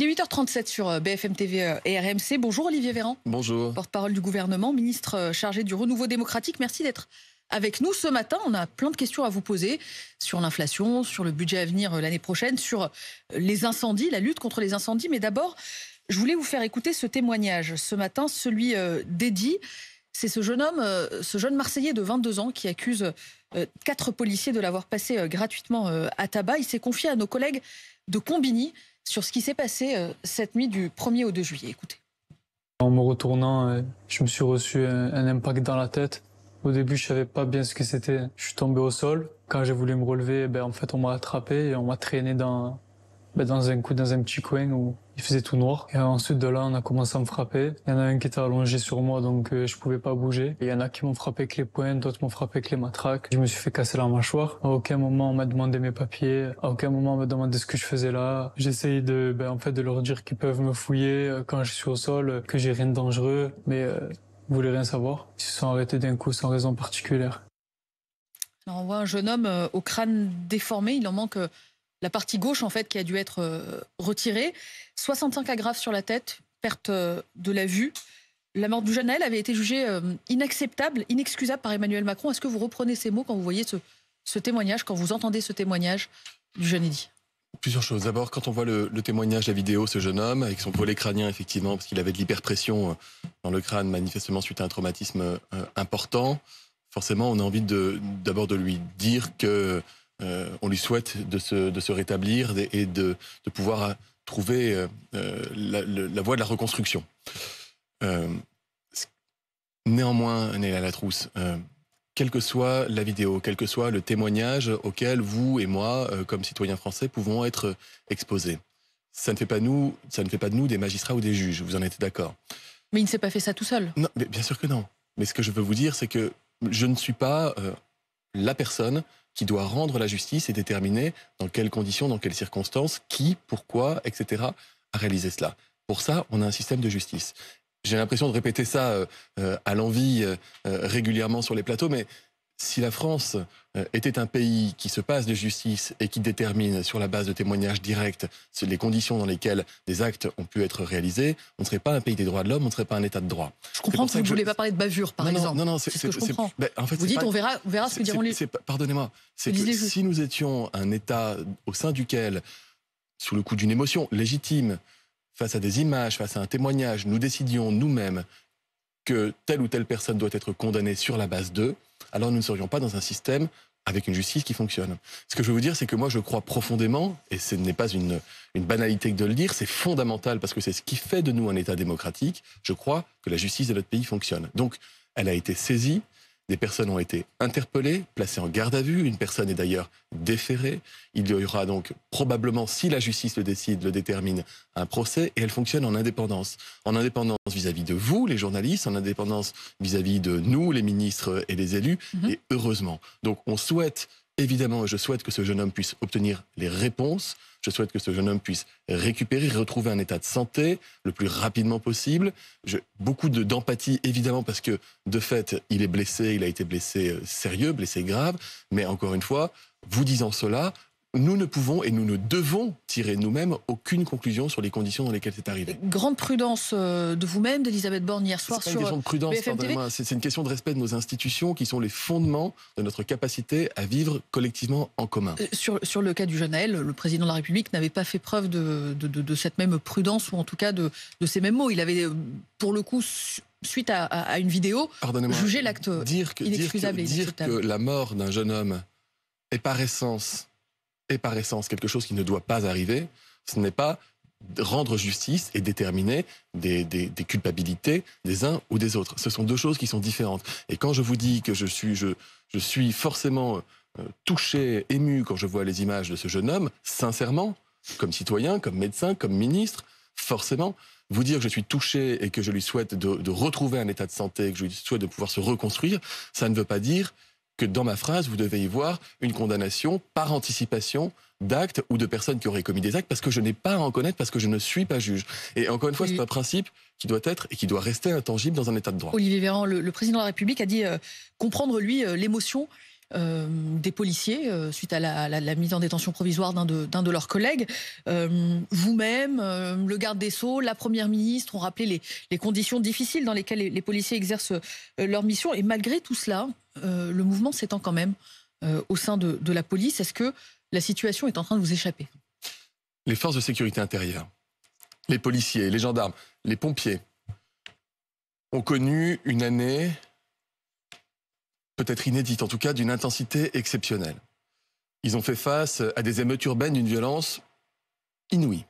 Il est 8h37 sur BFM TV et RMC. Bonjour Olivier Véran. Bonjour. Porte-parole du gouvernement, ministre chargé du renouveau démocratique. Merci d'être avec nous ce matin. On a plein de questions à vous poser sur l'inflation, sur le budget à venir l'année prochaine, sur les incendies, la lutte contre les incendies. Mais d'abord, je voulais vous faire écouter ce témoignage ce matin, celui d'Eddy. C'est ce jeune homme, ce jeune Marseillais de 22 ans qui accuse 4 policiers de l'avoir passé gratuitement à tabac. Il s'est confié à nos collègues de Combini sur ce qui s'est passé cette nuit du 1er au 2 juillet. Écoutez. En me retournant, je me suis reçu un impact dans la tête. Au début, je savais pas bien ce que c'était. Je suis tombé au sol. Quand j'ai voulu me relever, en fait, on m'a attrapé et on m'a traîné dans un petit coin où il faisait tout noir. Et ensuite de là, on a commencé à me frapper. Il y en a un qui était allongé sur moi, donc je pouvais pas bouger. Et il y en a qui m'ont frappé avec les poings, d'autres m'ont frappé avec les matraques. Je me suis fait casser la mâchoire. À aucun moment on m'a demandé mes papiers. À aucun moment on m'a demandé ce que je faisais là. J'essayais de leur dire qu'ils peuvent me fouiller quand je suis au sol, que j'ai rien de dangereux, mais ils voulaient rien savoir. Ils se sont arrêtés d'un coup sans raison particulière. Alors on voit un jeune homme au crâne déformé. Il en manque la partie gauche, en fait, qui a dû être retirée. 65 agrafes sur la tête, perte de la vue. La mort du jeune Naël avait été jugée inacceptable, inexcusable par Emmanuel Macron. Est-ce que vous reprenez ces mots quand vous voyez ce témoignage, quand vous entendez ce témoignage du jeune Eddy? Plusieurs choses. D'abord, quand on voit le témoignage, la vidéo, ce jeune homme, avec son volet crânien, effectivement, parce qu'il avait de l'hyperpression dans le crâne, manifestement suite à un traumatisme important, forcément, on a envie d'abord de lui dire que on lui souhaite de se rétablir et de pouvoir trouver la voie de la reconstruction. Néanmoins, Néla Latrousse, quelle que soit la vidéo, quel que soit le témoignage auquel vous et moi, comme citoyens français, pouvons être exposés, ça ne fait pas de nous des magistrats ou des juges, vous en êtes d'accord? Mais il ne s'est pas fait ça tout seul. Non, mais bien sûr que non. Mais ce que je veux vous dire, c'est que je ne suis pas la personne qui doit rendre la justice et déterminer dans quelles conditions, dans quelles circonstances, qui, pourquoi, etc. a réalisé cela. Pour ça, on a un système de justice. J'ai l'impression de répéter ça à l'envi régulièrement sur les plateaux, mais si la France était un pays qui se passe de justice et qui détermine sur la base de témoignages directs les conditions dans lesquelles des actes ont pu être réalisés, on ne serait pas un pays des droits de l'homme, on ne serait pas un état de droit. Je comprends que vous ne voulez pas parler de bavure, par exemple. Non, c'est ce que je comprends. En fait, vous dites, on verra ce que diront les... Pardonnez-moi, c'est que si nous étions un état au sein duquel, sous le coup d'une émotion légitime, face à des images, face à un témoignage, nous décidions nous-mêmes que telle ou telle personne doit être condamnée sur la base d'eux, alors nous ne serions pas dans un système avec une justice qui fonctionne. Ce que je veux vous dire, c'est que moi je crois profondément, et ce n'est pas une banalité que de le dire, c'est fondamental parce que c'est ce qui fait de nous un État démocratique, je crois que la justice de notre pays fonctionne. Donc elle a été saisie, des personnes ont été interpellées, placées en garde à vue, une personne est d'ailleurs déférée. Il y aura donc probablement, si la justice le décide, le détermine, un procès, et elle fonctionne en indépendance. En indépendance vis-à-vis de vous, les journalistes, en indépendance vis-à-vis de nous, les ministres et les élus, et heureusement. Donc on souhaite, évidemment, je souhaite que ce jeune homme puisse obtenir les réponses, je souhaite que ce jeune homme puisse récupérer, retrouver un état de santé le plus rapidement possible. Beaucoup d'empathie, évidemment, parce que, de fait, il est blessé, il a été blessé sérieux, blessé grave. Mais encore une fois, vous disant cela, nous ne pouvons et nous ne devons tirer nous-mêmes aucune conclusion sur les conditions dans lesquelles c'est arrivé. Grande prudence de vous-même, d'Elisabeth Borne, hier soir sur BFM TV. C'est pas une question de prudence, c'est une question de respect de nos institutions qui sont les fondements de notre capacité à vivre collectivement en commun. Sur le cas du jeune Naël, le président de la République n'avait pas fait preuve de cette même prudence, ou en tout cas de ces mêmes mots. Il avait, pour le coup, suite à une vidéo, jugé l'acte inexcusable et inacceptable. Dire que la mort d'un jeune homme est par essence quelque chose qui ne doit pas arriver, ce n'est pas rendre justice et déterminer des culpabilités des uns ou des autres. Ce sont deux choses qui sont différentes. Et quand je vous dis que je suis forcément touché, ému quand je vois les images de ce jeune homme, sincèrement, comme citoyen, comme médecin, comme ministre, forcément, vous dire que je suis touché et que je lui souhaite de retrouver un état de santé, que je lui souhaite de pouvoir se reconstruire, ça ne veut pas dire que dans ma phrase, vous devez y voir une condamnation par anticipation d'actes ou de personnes qui auraient commis des actes, parce que je n'ai pas à en connaître, parce que je ne suis pas juge. Et encore une fois, c'est un principe qui doit être et qui doit rester intangible dans un état de droit. Olivier Véran, le président de la République a dit comprendre, lui, l'émotion des policiers suite à la mise en détention provisoire d'un de leurs collègues. Vous-même, le garde des Sceaux, la Première ministre ont rappelé les conditions difficiles dans lesquelles les policiers exercent leur mission. Et malgré tout cela, le mouvement s'étend quand même au sein de la police. Est-ce que la situation est en train de vous échapper? Les forces de sécurité intérieure, les policiers, les gendarmes, les pompiers ont connu une année peut-être inédite, en tout cas d'une intensité exceptionnelle. Ils ont fait face à des émeutes urbaines d'une violence inouïe.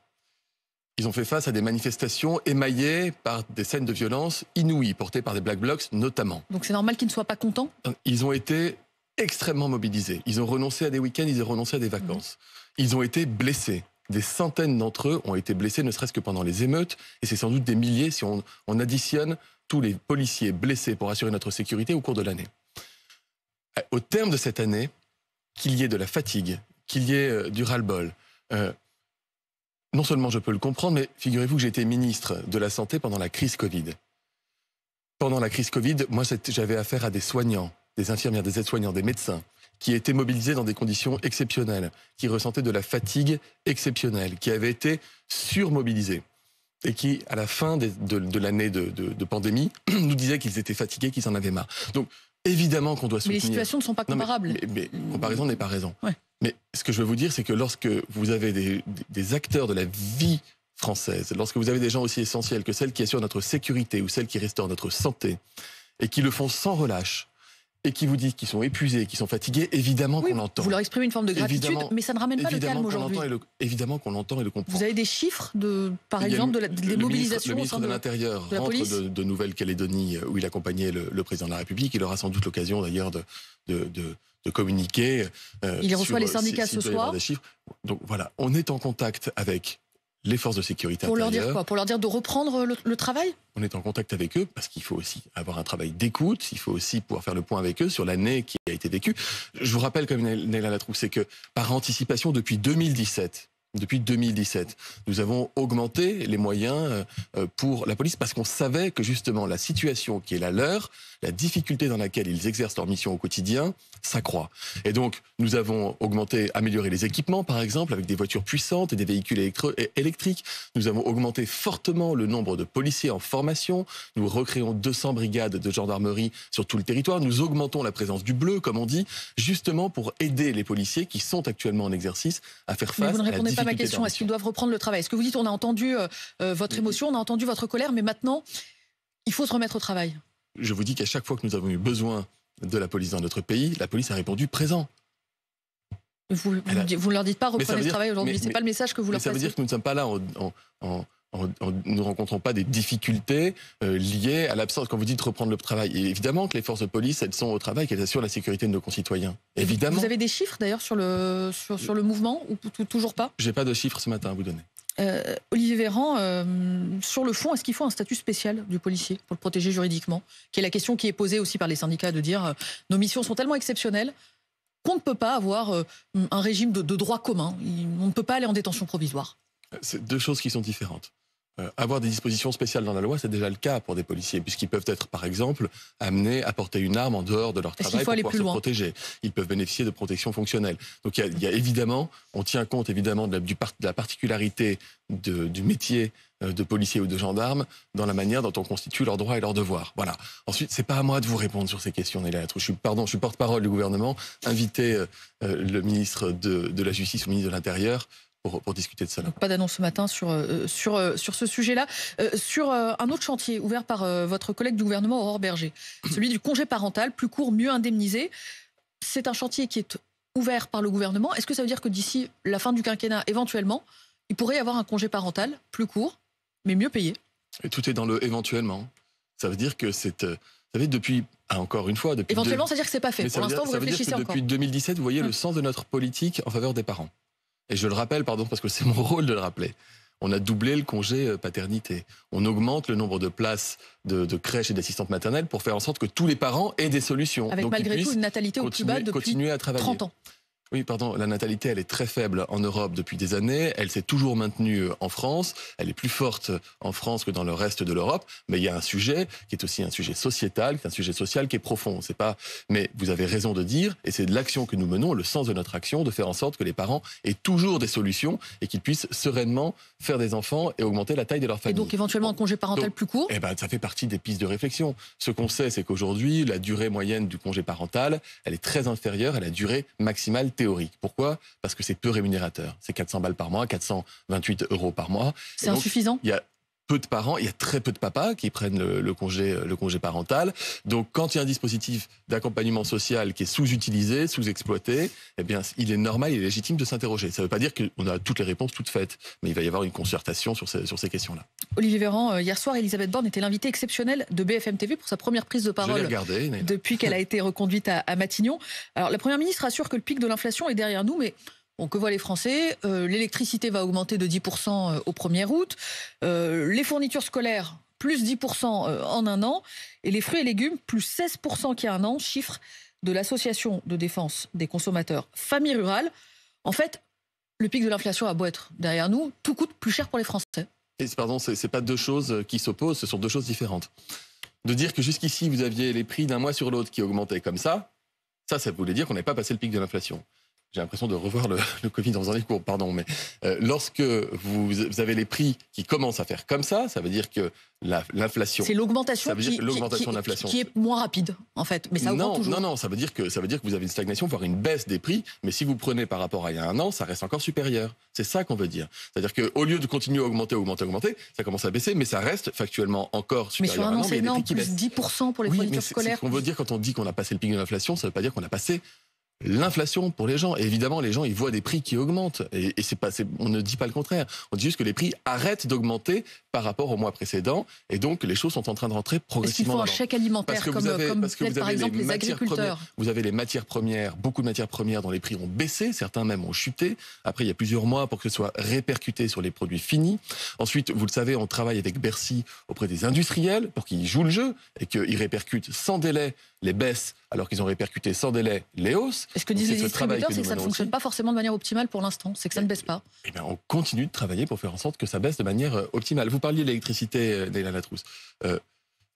Ils ont fait face à des manifestations émaillées par des scènes de violence inouïes, portées par des Black Blocs notamment. Donc c'est normal qu'ils ne soient pas contents? Ils ont été extrêmement mobilisés. Ils ont renoncé à des week-ends, ils ont renoncé à des vacances. Ils ont été blessés. Des centaines d'entre eux ont été blessés, ne serait-ce que pendant les émeutes, et c'est sans doute des milliers si on additionne tous les policiers blessés pour assurer notre sécurité au cours de l'année. Au terme de cette année, qu'il y ait de la fatigue, qu'il y ait du ras-le-bol, non seulement je peux le comprendre, mais figurez-vous que j'ai été ministre de la Santé pendant la crise Covid. Pendant la crise Covid, moi j'avais affaire à des soignants, des infirmières, des aides-soignants, des médecins, qui étaient mobilisés dans des conditions exceptionnelles, qui ressentaient de la fatigue exceptionnelle, qui avaient été surmobilisés et qui, à la fin de l'année de pandémie, nous disaient qu'ils étaient fatigués, qu'ils en avaient marre. Donc, évidemment qu'on doit soutenir... Mais les situations ne sont pas comparables. Mais comparaison n'est pas raison. Ouais. Mais ce que je veux vous dire, c'est que lorsque vous avez des acteurs de la vie française, lorsque vous avez des gens aussi essentiels que celles qui assurent notre sécurité ou celles qui restaurent notre santé, et qui le font sans relâche, et qui vous disent qu'ils sont épuisés, qu'ils sont fatigués, évidemment qu'on l'entend. Vous leur exprimez une forme de gratitude, mais ça ne ramène pas le calme aujourd'hui. Évidemment qu'on l'entend et le comprend. Vous avez des chiffres, par exemple, des mobilisations le ministre de l'Intérieur rentre de Nouvelle-Calédonie, où il accompagnait le président de la République. Il aura sans doute l'occasion d'ailleurs de communiquer. Il reçoit les syndicats ce soir. Donc voilà, on est en contact avec les forces de sécurité intérieure. Pour leur dire quoi? Pour leur dire de reprendre le travail? On est en contact avec eux parce qu'il faut aussi avoir un travail d'écoute, il faut aussi pouvoir faire le point avec eux sur l'année qui a été vécue. Je vous rappelle, comme Néla Latroux, c'est que par anticipation, depuis 2017, nous avons augmenté les moyens pour la police parce qu'on savait que justement la situation qui est la leur, la difficulté dans laquelle ils exercent leur mission au quotidien, s'accroît. Et donc, nous avons amélioré les équipements, par exemple, avec des voitures puissantes et des véhicules électriques. Nous avons augmenté fortement le nombre de policiers en formation. Nous recréons 200 brigades de gendarmerie sur tout le territoire. Nous augmentons la présence du bleu, comme on dit, justement pour aider les policiers qui sont actuellement en exercice à faire face à la difficulté. Vous ne répondez pas à ma question. Est-ce qu'ils doivent reprendre le travail? Est-ce que vous dites, on a entendu votre émotion, on a entendu votre colère, mais maintenant, il faut se remettre au travail? Je vous dis qu'à chaque fois que nous avons eu besoin de la police dans notre pays, la police a répondu présent. Vous ne leur dites pas reprenez le travail aujourd'hui, c'est pas le message que vous leur passez. Ça veut dire que nous ne sommes pas là nous ne rencontrons pas des difficultés liées à l'absence, quand vous dites reprendre le travail. Et évidemment que les forces de police, elles sont au travail, qu'elles assurent la sécurité de nos concitoyens. Évidemment. Vous avez des chiffres d'ailleurs sur le mouvement ou toujours pas? J'ai pas de chiffres ce matin à vous donner. Olivier Véran, sur le fond, est-ce qu'il faut un statut spécial du policier pour le protéger juridiquement? Qui est la question qui est posée aussi par les syndicats, de dire nos missions sont tellement exceptionnelles qu'on ne peut pas avoir un régime de droit commun. On ne peut pas aller en détention provisoire. C'est deux choses qui sont différentes. Avoir des dispositions spéciales dans la loi, c'est déjà le cas pour des policiers, puisqu'ils peuvent être, par exemple, amenés à porter une arme en dehors de leur travail pour pouvoir se protéger. Ils peuvent bénéficier de protection fonctionnelle. Donc il y a évidemment, on tient compte évidemment de la particularité du métier de policier ou de gendarme dans la manière dont on constitue leurs droits et leurs devoirs. Voilà. Ensuite, c'est pas à moi de vous répondre sur ces questions, Néla Latroux. Je suis porte-parole du gouvernement. Invitez le ministre de la Justice ou le ministre de l'Intérieur pour discuter de cela. Donc, pas d'annonce ce matin sur ce sujet-là. Sur un autre chantier ouvert par votre collègue du gouvernement, Aurore Bergé, celui du congé parental, plus court, mieux indemnisé. C'est un chantier qui est ouvert par le gouvernement. Est-ce que ça veut dire que d'ici la fin du quinquennat, éventuellement, il pourrait y avoir un congé parental plus court, mais mieux payé? Et tout est dans le éventuellement. Ça veut dire que c'est... Vous savez, depuis... encore une fois... Éventuellement, ça veut dire que c'est pas fait. Pour l'instant, vous réfléchissez encore. Depuis 2017, vous voyez le sens de notre politique en faveur des parents. Et je le rappelle, parce que c'est mon rôle de le rappeler. On a doublé le congé paternité. On augmente le nombre de places de crèches et d'assistantes maternelles pour faire en sorte que tous les parents aient des solutions. Avec malgré tout une natalité au plus bas depuis 30 ans. Oui, pardon, la natalité, elle est très faible en Europe depuis des années. Elle s'est toujours maintenue en France. Elle est plus forte en France que dans le reste de l'Europe. Mais il y a un sujet qui est aussi un sujet sociétal, qui est un sujet social qui est profond. C'est pas. Mais vous avez raison de dire, et c'est de l'action que nous menons, le sens de notre action, de faire en sorte que les parents aient toujours des solutions et qu'ils puissent sereinement faire des enfants et augmenter la taille de leur famille. Et donc éventuellement un congé parental plus court. Eh ben, ça fait partie des pistes de réflexion. Ce qu'on sait, c'est qu'aujourd'hui, la durée moyenne du congé parental, elle est très inférieure à la durée maximale théorique. Pourquoi ? Parce que c'est peu rémunérateur. C'est 400 balles par mois, 428 € par mois. C'est insuffisant ? Il y a peu de parents, il y a très peu de papas qui prennent le congé parental. Donc, quand il y a un dispositif d'accompagnement social qui est sous-utilisé, sous-exploité, eh bien, il est normal, il est légitime de s'interroger. Ça ne veut pas dire qu'on a toutes les réponses toutes faites, mais il va y avoir une concertation sur ces questions-là. Olivier Véran, hier soir, Elisabeth Borne était l'invitée exceptionnelle de BFM TV pour sa première prise de parole depuis qu'elle a été reconduite à Matignon. Alors, la Première ministre assure que le pic de l'inflation est derrière nous, mais... Bon, que voient les Français ? L'électricité va augmenter de 10% au 1er août. Les fournitures scolaires, plus 10% en un an. Et les fruits et légumes, plus 16% qu'il y a un an, chiffre de l'Association de défense des consommateurs Famille Rurale. En fait, le pic de l'inflation a beau être derrière nous, tout coûte plus cher pour les Français. Et pardon, c'est pas deux choses qui s'opposent, ce sont deux choses différentes. De dire que jusqu'ici, vous aviez les prix d'un mois sur l'autre qui augmentaient comme ça voulait dire qu'on n'avait pas passé le pic de l'inflation. J'ai l'impression de revoir le Covid en faisant les cours, pardon. Mais lorsque vous avez les prix qui commencent à faire comme ça veut dire que l'inflation... C'est l'augmentation de l'inflation qui est moins rapide, en fait. Mais ça augmente toujours. Non, ça veut dire que vous avez une stagnation, voire une baisse des prix. Mais si vous prenez par rapport à il y a un an, ça reste encore supérieur. C'est ça qu'on veut dire. C'est-à-dire qu'au lieu de continuer à augmenter, ça commence à baisser, mais ça reste factuellement encore supérieur. Mais sur un an, c'est énorme, plus 10% pour les fournitures scolaires. C'est ce qu'on veut dire quand on dit qu'on a passé le pic de l'inflation, ça ne veut pas dire qu'on a passé l'inflation pour les gens. Et évidemment, les gens, ils voient des prix qui augmentent. Et on ne dit pas le contraire. On dit juste que les prix arrêtent d'augmenter par rapport au mois précédent. Et donc, les choses sont en train de rentrer progressivement. Est-ce qu'il faut un chèque alimentaire comme par exemple les agriculteurs ? Vous avez les matières premières, beaucoup de matières premières dont les prix ont baissé. Certains même ont chuté. Après, il y a plusieurs mois pour que ce soit répercuté sur les produits finis. Ensuite, vous le savez, on travaille avec Bercy auprès des industriels pour qu'ils jouent le jeu et qu'ils répercutent sans délai les baisses alors qu'ils ont répercuté sans délai les hausses. Et ce que disent les distributeurs, c'est que ça ne fonctionne pas forcément de manière optimale pour l'instant, c'est que ça ne baisse pas. Eh bien, on continue de travailler pour faire en sorte que ça baisse de manière optimale. Vous parliez de l'électricité, Leïla Latrousse.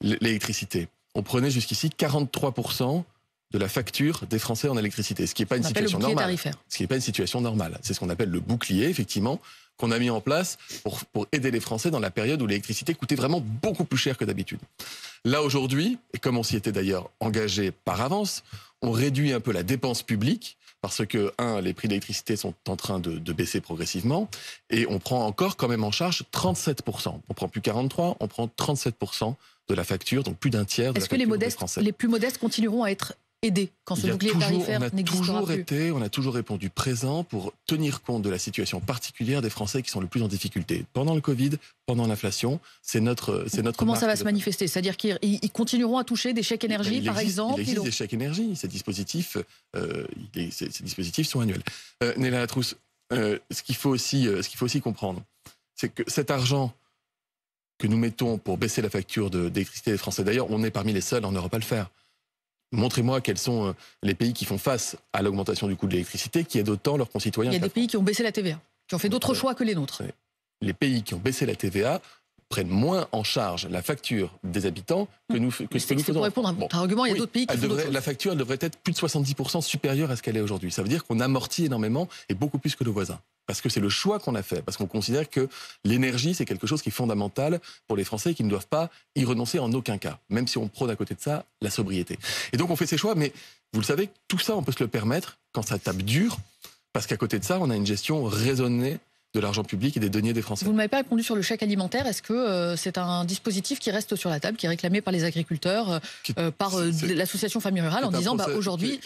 L'électricité, on prenait jusqu'ici 43% de la facture des Français en électricité, ce qui n'est pas une situation normale. Ce qui n'est pas une situation normale. C'est ce qu'on appelle le bouclier, effectivement, qu'on a mis en place pour aider les Français dans la période où l'électricité coûtait vraiment beaucoup plus cher que d'habitude. Là, aujourd'hui, et comme on s'y était d'ailleurs engagé par avance, on réduit un peu la dépense publique parce que, les prix de l'électricité sont en train de baisser progressivement et on prend encore quand même en charge 37%. On prend plus 43%, on prend 37% de la facture, donc plus d'un tiers de la facture des Français. Est-ce que les plus modestes continueront à être aidés quand ce bouclier tarifaire n'existera plus ? On a toujours répondu présent pour tenir compte de la situation particulière des Français qui sont le plus en difficulté. Pendant le Covid, pendant l'inflation, c'est notre Comment ça va se manifester ? C'est-à-dire qu'ils continueront à toucher des chèques énergie, par exemple ? Il existe des chèques énergie. Ces dispositifs sont annuels. Leïla Latrousse, ce qu'il faut aussi comprendre, c'est que cet argent que nous mettons pour baisser la facture d'électricité des Français, d'ailleurs, on est parmi les seuls en Europe à le faire. Montrez-moi quels sont les pays qui font face à l'augmentation du coût de l'électricité, qui aident autant leurs concitoyens. Il y a des pays qui ont baissé la TVA, qui ont fait d'autres choix que les nôtres. Les pays qui ont baissé la TVA prennent moins en charge la facture des habitants que ce que nous faisons. Pour répondre à votre argument, il y a d'autres pays qui font d'autres choses. La facture devrait être plus de 70% supérieure à ce qu'elle est aujourd'hui. Ça veut dire qu'on amortit énormément et beaucoup plus que nos voisins. Parce que c'est le choix qu'on a fait, parce qu'on considère que l'énergie, c'est quelque chose qui est fondamental pour les Français et qui ne doivent pas y renoncer en aucun cas, même si on prône à côté de ça la sobriété. Et donc on fait ces choix, mais vous le savez, tout ça, on peut se le permettre quand ça tape dur, parce qu'à côté de ça, on a une gestion raisonnée de l'argent public et des deniers des Français. Vous ne m'avez pas répondu sur le chèque alimentaire. Est-ce que c'est un dispositif qui reste sur la table, qui est réclamé par les agriculteurs, par l'association Famille Rurale, en disant aujourd'hui,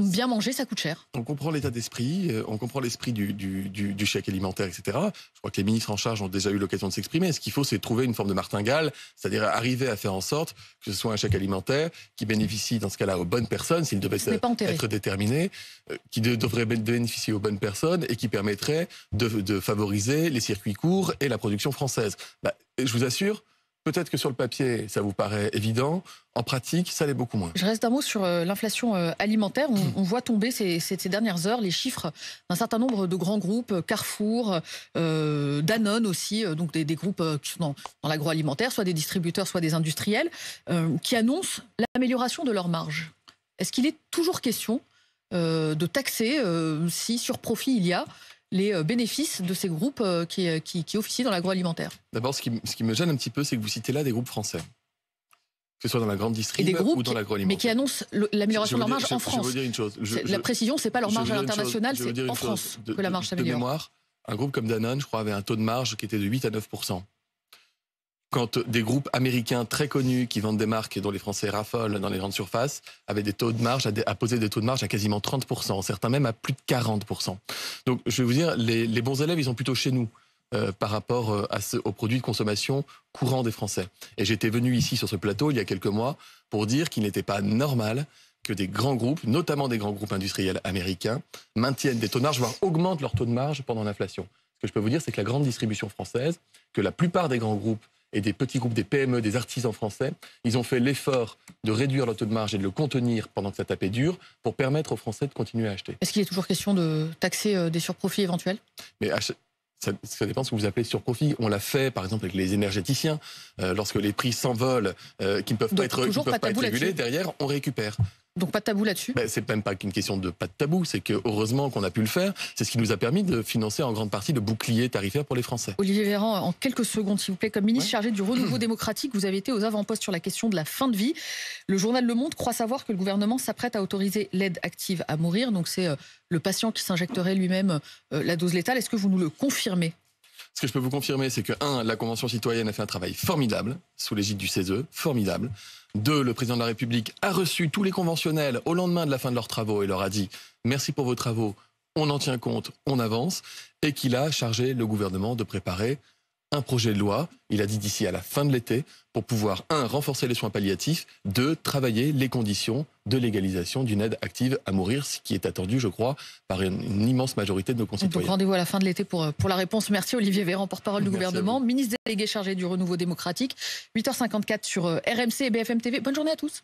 bien manger, ça coûte cher? On comprend l'état d'esprit, on comprend l'esprit du chèque alimentaire, etc. Je crois que les ministres en charge ont déjà eu l'occasion de s'exprimer. Ce qu'il faut, c'est trouver une forme de martingale, c'est-à-dire arriver à faire en sorte que ce soit un chèque alimentaire qui bénéficie, dans ce cas-là, aux bonnes personnes, s'il devait être déterminé, qui devrait bénéficier aux bonnes personnes et qui permettrait de favoriser les circuits courts et la production française. Je vous assure, Peut-être que sur le papier, ça vous paraît évident. En pratique, ça l'est beaucoup moins. Je reste d'un mot sur l'inflation alimentaire. On voit tomber ces dernières heures les chiffres d'un certain nombre de grands groupes, Carrefour, Danone aussi, donc des groupes qui sont dans l'agroalimentaire, soit des distributeurs, soit des industriels, qui annoncent l'amélioration de leurs marges. Est-ce qu'il est toujours question de taxer, si sur profit il y a, les bénéfices de ces groupes qui officient dans l'agroalimentaire? D'abord, ce qui me gêne un petit peu, c'est que vous citez là des groupes français. Que ce soit dans la grande distribution ou dans l'agroalimentaire. Mais qui annoncent l'amélioration de leur marge en France. Je veux dire une chose. La précision, c'est pas leur marge à l'international, c'est en France que la marge s'améliore. De mémoire, un groupe comme Danone, je crois, avait un taux de marge qui était de 8 à 9%. Quand des groupes américains très connus qui vendent des marques dont les Français raffolent dans les grandes surfaces avaient des taux de marge à poser des taux de marge à quasiment 30%, certains même à plus de 40%. Donc je vais vous dire, les bons élèves, ils sont plutôt chez nous par rapport aux produits de consommation courants des Français. Et j'étais venu ici sur ce plateau il y a quelques mois pour dire qu'il n'était pas normal que des grands groupes, notamment des grands groupes industriels américains, maintiennent des taux de marge, voire augmentent leur taux de marge pendant l'inflation. Ce que je peux vous dire, c'est que la grande distribution française, que la plupart des grands groupes et des petits groupes, des PME, des artisans français, ils ont fait l'effort de réduire leur taux de marge et de le contenir pendant que ça tapait dur pour permettre aux Français de continuer à acheter. Est-ce qu'il est toujours question de taxer des surprofits éventuels ? Mais ça dépend de ce que vous appelez surprofit. On l'a fait, par exemple, avec les énergéticiens. Lorsque les prix s'envolent, qui ne peuvent pas être régulés, derrière, on récupère. Donc pas de tabou là-dessus ? C'est même pas qu'une question de pas de tabou, c'est que heureusement qu'on a pu le faire. C'est ce qui nous a permis de financer en grande partie le bouclier tarifaire pour les Français. Olivier Véran, en quelques secondes, s'il vous plaît, comme ministre chargé du renouveau démocratique, vous avez été aux avant-postes sur la question de la fin de vie. Le journal Le Monde croit savoir que le gouvernement s'apprête à autoriser l'aide active à mourir. Donc c'est le patient qui s'injecterait lui-même la dose létale. Est-ce que vous nous le confirmez ? Ce que je peux vous confirmer, c'est que, 1, la Convention citoyenne a fait un travail formidable, sous l'égide du CESE, formidable. 2, le président de la République a reçu tous les conventionnels au lendemain de la fin de leurs travaux et leur a dit « Merci pour vos travaux, on en tient compte, on avance », et qu'il a chargé le gouvernement de préparer un projet de loi, il a dit d'ici à la fin de l'été, pour pouvoir, 1, renforcer les soins palliatifs, 2, travailler les conditions de légalisation d'une aide active à mourir, ce qui est attendu, je crois, par une immense majorité de nos concitoyens. Donc rendez-vous à la fin de l'été pour la réponse. Merci Olivier Véran, porte-parole du gouvernement, ministre délégué chargé du renouveau démocratique. 8h54 sur RMC et BFM TV. Bonne journée à tous.